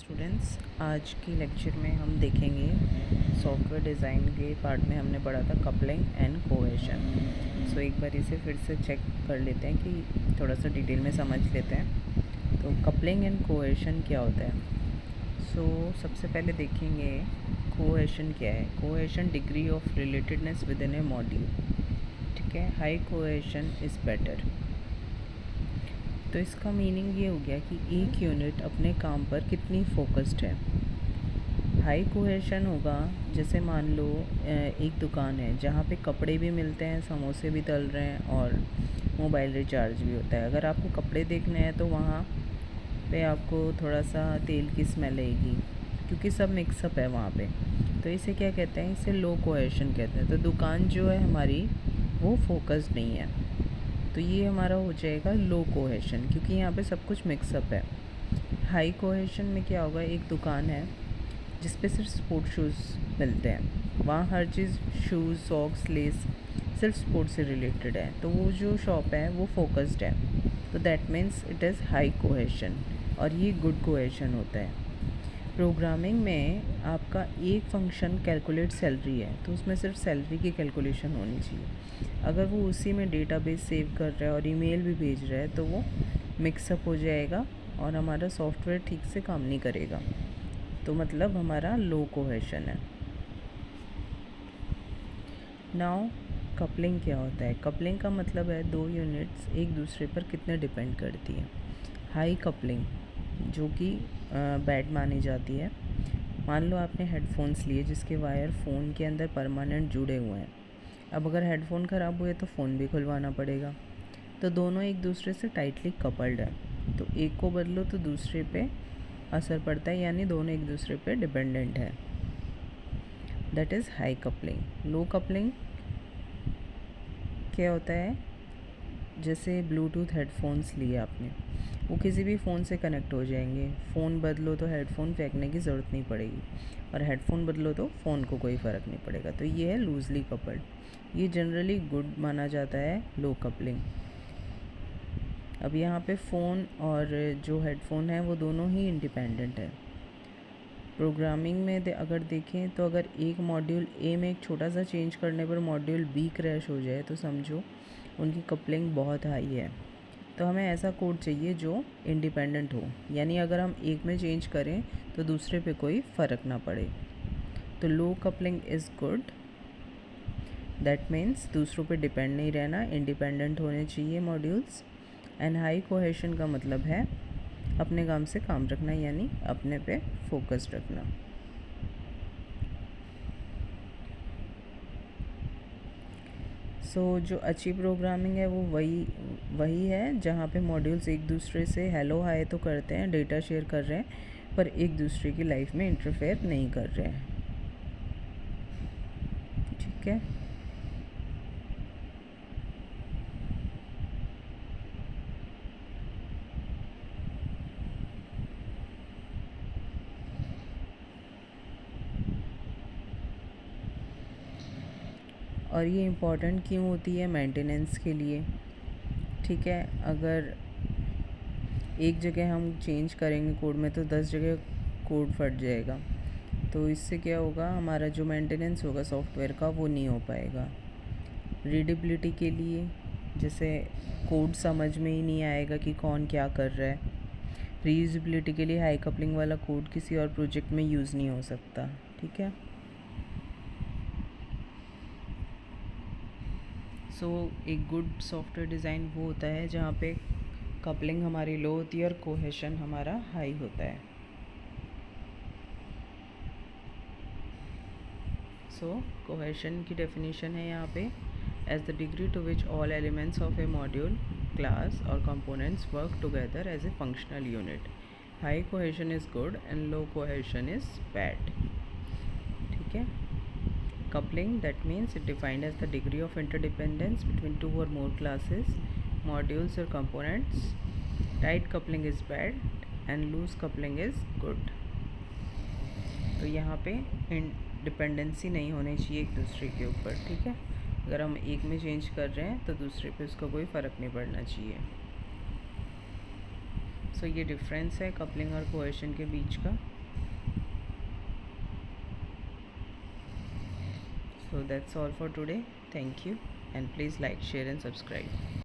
Students, आज की lecture में हम देखेंगे सॉफ्टवेयर डिज़ाइन के पार्ट में हमने पढ़ा था कपलिंग एंड कोहेशन। सो एक बार इसे फिर से चेक कर लेते हैं कि थोड़ा सा डिटेल में समझ लेते हैं। तो कपलिंग एंड कोहेशन क्या होता है। सो सबसे पहले देखेंगे कोहेशन क्या है। Cohesion degree of relatedness with in A module. ठीक है, हाई कोहेशन इज़ बेटर। तो इसका मीनिंग ये हो गया कि एक यूनिट अपने काम पर कितनी फोकस्ड है। हाई कोहेशन होगा, जैसे मान लो एक दुकान है जहाँ पे कपड़े भी मिलते हैं, समोसे भी तल रहे हैं और मोबाइल रिचार्ज भी होता है। अगर आपको कपड़े देखने हैं तो वहाँ पे आपको थोड़ा सा तेल की स्मेल आएगी, क्योंकि सब मिक्सअप है वहाँ पे। तो इसे क्या कहते हैं, इसे लो कोहेशन कहते हैं। तो दुकान जो है हमारी वो फोकस्ड नहीं है, तो ये हमारा हो जाएगा लो कोहेशन, क्योंकि यहाँ पे सब कुछ मिक्सअप है। हाई कोहेशन में क्या होगा, एक दुकान है जिस पे सिर्फ स्पोर्ट शूज़ मिलते हैं, वहाँ हर चीज़ शूज़, सॉक्स, लेस सिर्फ स्पोर्ट से रिलेटेड है, तो वो जो शॉप है वो फोकस्ड है। तो that means it is high cohesion, और ये गुड कोहेशन होता है। प्रोग्रामिंग में आपका एक फंक्शन कैलकुलेट सैलरी है, तो उसमें सिर्फ सैलरी की कैलकुलेशन होनी चाहिए। अगर वो उसी में डेटाबेस सेव कर रहा है और ईमेल भी भेज रहा है तो वो मिक्सअप हो जाएगा और हमारा सॉफ्टवेयर ठीक से काम नहीं करेगा। तो मतलब हमारा लो कोहेशन है। नाउ कपलिंग क्या होता है। कपलिंग का मतलब है दो यूनिट्स एक दूसरे पर कितने डिपेंड करती हैं। हाई कपलिंग जो कि बैड मानी जाती है। मान लो आपने हेडफोन्स लिए जिसके वायर फ़ोन के अंदर परमानेंट जुड़े हुए हैं। अब अगर हेडफोन ख़राब हुए तो फ़ोन भी खुलवाना पड़ेगा। तो दोनों एक दूसरे से टाइटली कपल्ड है, तो एक को बदलो तो दूसरे पे असर पड़ता है, यानी दोनों एक दूसरे पे डिपेंडेंट है। That is high coupling. Low coupling क्या होता है, जैसे ब्लूटूथ हेडफोन्स लिए आपने, वो किसी भी फ़ोन से कनेक्ट हो जाएंगे। फ़ोन बदलो तो हेडफोन फेंकने की ज़रूरत नहीं पड़ेगी, और हेडफोन बदलो तो फ़ोन को कोई फ़र्क नहीं पड़ेगा। तो ये है लूजली कपल्ड। ये जनरली गुड माना जाता है लो कपलिंग। अब यहाँ पे फ़ोन और जो हेडफोन है वो दोनों ही इंडिपेंडेंट है। प्रोग्रामिंग में अगर देखें तो अगर एक मॉड्यूल ए में एक छोटा सा चेंज करने पर मॉड्यूल बी क्रैश हो जाए तो समझो उनकी कपलिंग बहुत हाई है। तो हमें ऐसा कोड चाहिए जो इंडिपेंडेंट हो, यानी अगर हम एक में चेंज करें तो दूसरे पे कोई फ़र्क ना पड़े। तो low coupling is good. That means दूसरों पे डिपेंड नहीं रहना, इंडिपेंडेंट होने चाहिए मॉड्यूल्स। एंड हाई कोहेशन का मतलब है अपने काम से काम रखना, यानी अपने पे फोकस्ड रखना। सो जो अच्छी प्रोग्रामिंग है वो वही है जहाँ पे मॉड्यूल्स एक दूसरे से हेलो हाय तो करते हैं, डेटा शेयर कर रहे हैं, पर एक दूसरे की लाइफ में इंटरफेयर नहीं कर रहे हैं। ठीक है। और ये इम्पॉर्टेंट क्यों होती है, मेंटेनेंस के लिए। ठीक है, अगर एक जगह हम चेंज करेंगे कोड में तो 10 जगह कोड फट जाएगा, तो इससे क्या होगा, हमारा जो मेंटेनेंस होगा सॉफ्टवेयर का वो नहीं हो पाएगा। रीडेबिलिटी के लिए, जैसे कोड समझ में ही नहीं आएगा कि कौन क्या कर रहा है। रीयूजेबिलिटी के लिए हाई कपलिंग वाला कोड किसी और प्रोजेक्ट में यूज़ नहीं हो सकता। ठीक है। सो एक गुड सॉफ्टवेयर डिज़ाइन वो होता है जहाँ पे कपलिंग हमारी लो होती है और कोहेशन हमारा हाई होता है। सो कोहेशन की डेफिनेशन है यहाँ पे, as the degree to which all elements of a module, class और components work together as a functional unit. High cohesion is good and low cohesion is bad. ठीक है। Coupling, that means it defined as the degree of interdependence between two or more classes, modules or components. Tight coupling is bad and loose coupling is good. तो यहाँ पे dependency नहीं होनी चाहिए एक दूसरे के ऊपर। ठीक है, अगर हम एक में चेंज कर रहे हैं तो दूसरे पे उसका कोई फ़र्क नहीं पड़ना चाहिए। सो ये डिफरेंस है कपलिंग और कोहेशन के बीच का. So that's all for today. Thank you, and please like, share and subscribe.